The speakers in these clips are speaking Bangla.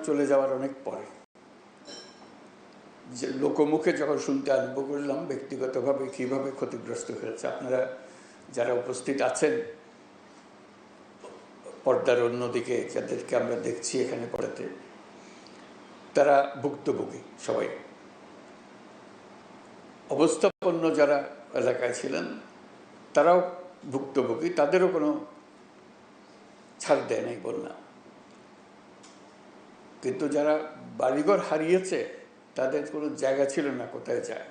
চলে যাওয়ার অনেক পরে যে লোকমুখে যখন শুনতে আরম্ভ করলাম ব্যক্তিগতভাবে কীভাবে ক্ষতিগ্রস্ত হয়েছে, আপনারা যারা উপস্থিত আছেন পর্দার অন্যদিকে যাদেরকে আমরা দেখছি এখানে পড়াতে, তারা ভুক্তভোগী সবাই। অবস্থাপন্ন যারা এলাকায় ছিলেন তারাও ভুক্তভোগী, তাদেরও কোনো ছাড় দেয় নাই বন্যা। কিন্তু যারা বাড়িঘর হারিয়েছে তাদের কোনো জায়গা ছিল না কোথায় যায়।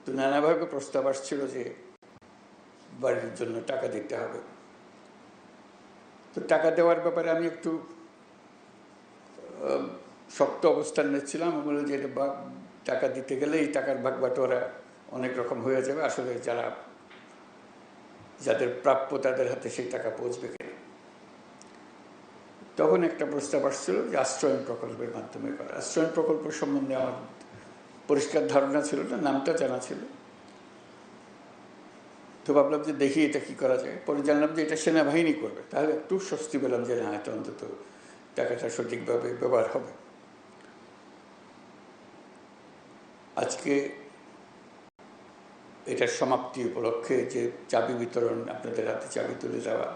তো নানাভাবে প্রস্তাব আসছিল যে বাড়ির জন্য টাকা দিতে হবে। তো টাকা দেওয়ার ব্যাপারে আমি একটু শক্ত অবস্থান নিচ্ছিলাম। আমি বলি যে এটা টাকা দিতে গেলে এই টাকার ভাগ বাটোয়ারা অনেক রকম হয়ে যাবে, আসলে যাদের প্রাপ্য তাদের হাতে সেই টাকা পৌঁছবে কিনা। তখন একটা প্রস্তাব আসছিল যে আশ্রয়ণ প্রকল্পের মাধ্যমে করা। আশ্রয়ণ প্রকল্প সম্বন্ধে আমার পরিষ্কার ধারণা ছিল না, নামটা জানা ছিল। তো ভাবলাম যে দেখি এটা কি করা যায়। পরে জানলাম যে এটা সেনাবাহিনী করবে, তাহলে একটু স্বস্তি পেলাম যে না, এটা অন্তত টাকাটা সঠিকভাবে ব্যবহার হবে। আজকে এটার সমাপ্তি উপলক্ষে যে চাবি বিতরণ, আপনাদের হাতে চাবি তুলে দেওয়া,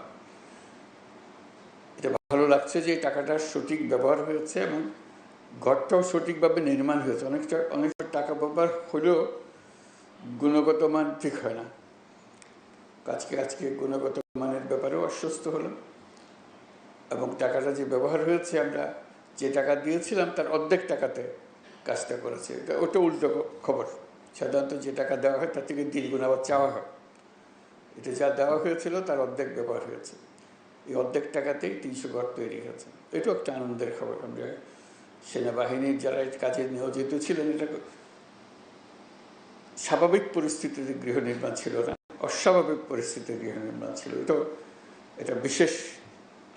এটা ভালো লাগছে যে টাকাটার সঠিক ব্যবহার হয়েছে এবং ঘরটাও সঠিকভাবে নির্মাণ হয়েছে। অনেকটা টাকা ব্যবহার হলেও গুণগত মান ঠিক হয় না। আজকে গুণগত মানের ব্যাপারেও আশ্বস্ত হলাম এবং টাকাটা যে ব্যবহার হয়েছে, আমরা যে টাকা দিয়েছিলাম তার অর্ধেক টাকাতে কাজটা করেছে। ওটা উল্টো খবর। সাধারণত যে টাকা দেওয়া হয় তার থেকে দ্বিগুণ আবার চাওয়া হয়। এটা যা দেওয়া হয়েছিল তার অর্ধেক ব্যবহার হয়েছে। এই অর্ধেক টাকাতেই 300 ঘর তৈরি হয়েছে। এটাও একটা আনন্দের খবর। আমরা সেনাবাহিনীর যারা এই কাজে নিয়োজিত ছিলেন, এটা স্বাভাবিক পরিস্থিতিতে গৃহ নির্মাণ ছিল না, অস্বাভাবিক পরিস্থিতিতে গৃহ নির্মাণ ছিল। এটা বিশেষ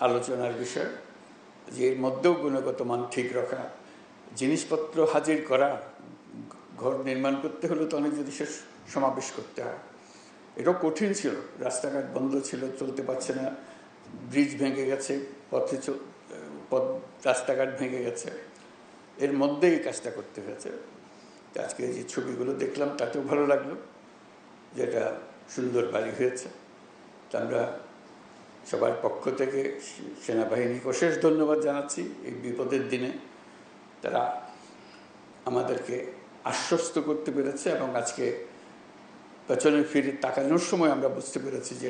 আলোচনার বিষয় যে এর মধ্যেও গুণগত মান ঠিক রাখা, জিনিসপত্র হাজির করা। ঘর নির্মাণ করতে হলে তো অনেক জিনিসের সমাবেশ করতে হয়। এটাও কঠিন ছিল। রাস্তাঘাট বন্ধ ছিল, চলতে পারছে না, ব্রিজ ভেঙে গেছে, রাস্তাঘাট ভেঙে গেছে, এর মধ্যেই এই কাজটা করতে হয়েছে। আজকে যে ছবিগুলো দেখলাম তাতেও ভালো লাগলো যে এটা সুন্দর বাড়ি হয়েছে। তা আমরা সবার পক্ষ থেকে সেনাবাহিনীকে অশেষ ধন্যবাদ জানাচ্ছি। এই বিপদের দিনে তারা আমাদেরকে আশ্বস্ত করতে পেরেছে এবং আজকে পেছনে ফিরে তাকানোর সময় আমরা বুঝতে পেরেছি যে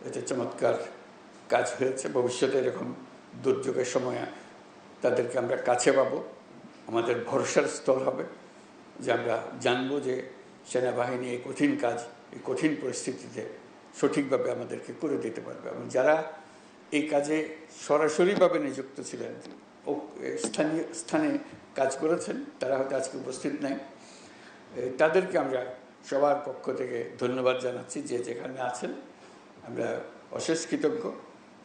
এটা চমৎকার কাজ হয়েছে। ভবিষ্যতে এরকম দুর্যোগের সময় তাদেরকে আমরা কাছে পাবো, আমাদের ভরসার স্থল হবে, যে আমরা জানবো যে সেনাবাহিনী এই কঠিন কাজ, এই কঠিন পরিস্থিতিতে সঠিকভাবে আমাদেরকে করে দিতে পারবে। এবং যারা এই কাজে সরাসরিভাবে নিযুক্ত ছিলেন, স্থানে কাজ করেছেন, তারা হয়তো আজকে উপস্থিত নাই। তাদেরকে আমরা সবার পক্ষ থেকে ধন্যবাদ জানাচ্ছি, যে যেখানে আছেন। আমরা অশেষ কৃতজ্ঞ।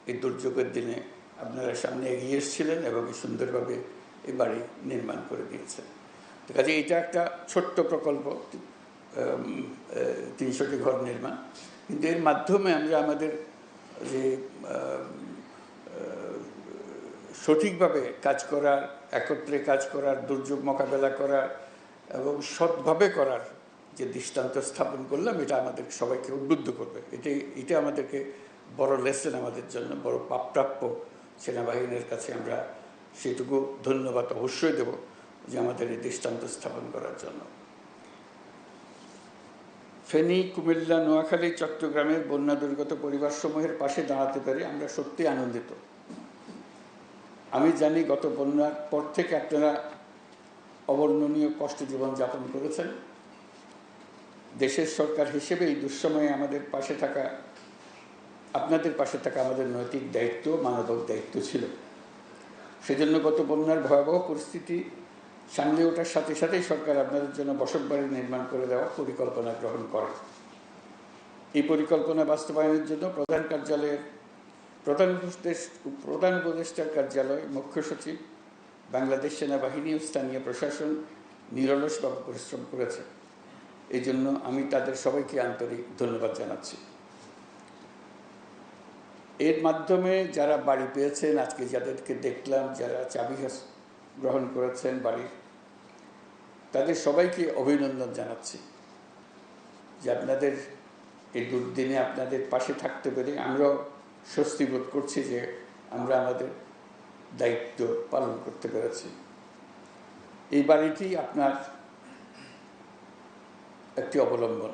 এই দুর্যোগের দিনে আপনারা সামনে এগিয়ে এসেছিলেন এবং সুন্দরভাবে এই বাড়ি নির্মাণ করে দিয়েছেন। তো কাজে এটা একটা ছোট্ট প্রকল্প, 300টি ঘর নির্মাণ, কিন্তু এর মাধ্যমে আমরা আমাদের যে সঠিকভাবে কাজ করার, একত্রে কাজ করার, দুর্যোগ মোকাবেলা করার এবং সৎভাবে করার যে দৃষ্টান্ত স্থাপন করলাম, এটা আমাদের সবাইকে উদ্বুদ্ধ করবে। এটা আমাদেরকে বড় লেসেন, আমাদের জন্য বড় প্রাপ্য। সেনাবাহিনীর কাছে আমরা সেটুকু ধন্যবাদ অবশ্যই দেব যে আমাদের এই দৃষ্টান্ত স্থাপন করার জন্য। ফেনী, কুমিল্লা, নোয়াখালী, চট্টগ্রামের বন্যা দুর্গত পরিবারসমূহের পাশে দাঁড়াতে পেরে আমরা সত্যি আনন্দিত। আমি জানি গত বন্যার পর থেকে আপনারা অবর্ণনীয় কষ্টে জীবনযাপন করেছেন। দেশের সরকার হিসেবে এই দুঃসময়ে আপনাদের পাশে থাকা আমাদের নৈতিক দায়িত্ব, মানবিক দায়িত্ব ছিল। সেজন্য গত বন্যার ভয়াবহ পরিস্থিতি সামলে ওঠার সাথে সাথেই সরকার আপনাদের জন্য বসতবাড়ি নির্মাণ করে দেওয়ার পরিকল্পনা গ্রহণ করে। এই পরিকল্পনা বাস্তবায়নের জন্য প্রধান উপদেষ্টার কার্যালয়, মুখ্য সচিব, বাংলাদেশ সেনাবাহিনী ও স্থানীয় প্রশাসন নিরলসভাবে পরিশ্রম করেছে। এই জন্য আমি তাদের সবাইকে আন্তরিক ধন্যবাদ জানাচ্ছি। এর মাধ্যমে যারা বাড়ি পেয়েছেন, আজকে যাদেরকে দেখলাম, যারা চাবি গ্রহণ করেছেন বাড়ির, তাদের সবাইকে অভিনন্দন জানাচ্ছি যে আপনাদের এই দুর্দিনে আপনাদের পাশে থাকতে পেরে আমরাও স্বস্তি বোধ করছি যে আমরা আমাদের দায়িত্ব পালন করতে পেরেছি। এই বাড়িটি আপনার একটি অবলম্বন,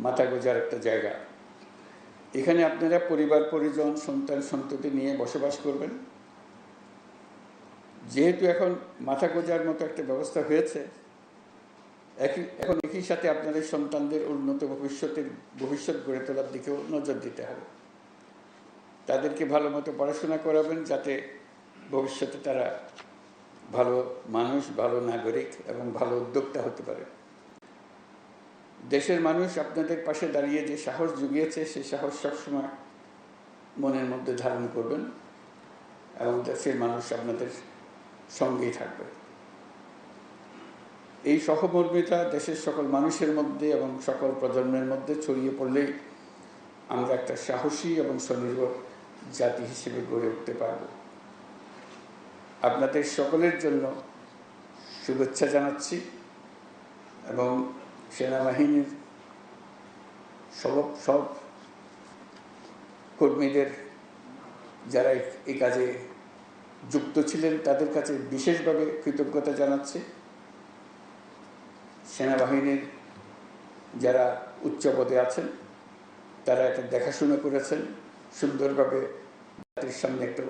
মাথা গোঁজার একটা জায়গা। এখানে আপনারা পরিবার পরিজন, সন্তান সন্ততি নিয়ে বসবাস করবেন। যেহেতু এখন মাথা গোঁজার মতো একটা ব্যবস্থা হয়েছে, এখন একই সাথে আপনাদের সন্তানদের উন্নত ভবিষ্যৎ গড়ে তোলার দিকেও নজর দিতে হবে। তাদেরকে ভালো মতো পড়াশোনা করাবেন যাতে ভবিষ্যতে তারা ভালো মানুষ, ভালো নাগরিক এবং ভালো উদ্যোক্তা হতে পারে। দেশের মানুষ আপনাদের পাশে দাঁড়িয়ে যে সাহস জুগিয়েছে, সেই সাহস সবসময় মনের মধ্যে ধারণ করবেন এবং দেশের মানুষ আপনাদের সঙ্গেই থাকবে। এই সহমর্মিতা দেশের সকল মানুষের মধ্যে এবং সকল প্রজন্মের মধ্যে ছড়িয়ে পড়লেই আমরা একটা সাহসী এবং স্বনির্ভর জাতি হিসেবে গড়ে উঠতে পারব। আপনাদের সকলের জন্য শুভেচ্ছা জানাচ্ছি এবং সেনাবাহিনীর সব কর্মীদের যারা এই কাজে যুক্ত ছিলেন তাদের কাছে বিশেষভাবে কৃতজ্ঞতা জানাচ্ছি। সেনাবাহিনীর যারা উচ্চ পদে আছেন তারা এটা দেখাশোনা করেছেন, সুন্দরভাবে জাতির সামনে একটা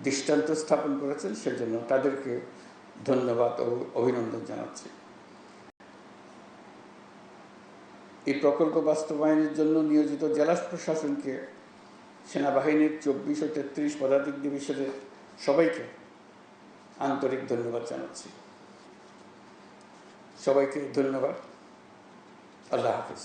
দৃষ্টান্ত স্থাপন করেছেন, সেজন্য তাদেরকে ধন্যবাদ ও অভিনন্দন জানাচ্ছি। এই প্রকল্প বাস্তবায়নের জন্য নিয়োজিত জেলা প্রশাসনকে, সেনাবাহিনীর 24 ও 33 পদাতিক ডিভিশনের সবাইকে আন্তরিক ধন্যবাদ জানাচ্ছি। সবাইকে ধন্যবাদ। আল্লাহ হাফিজ।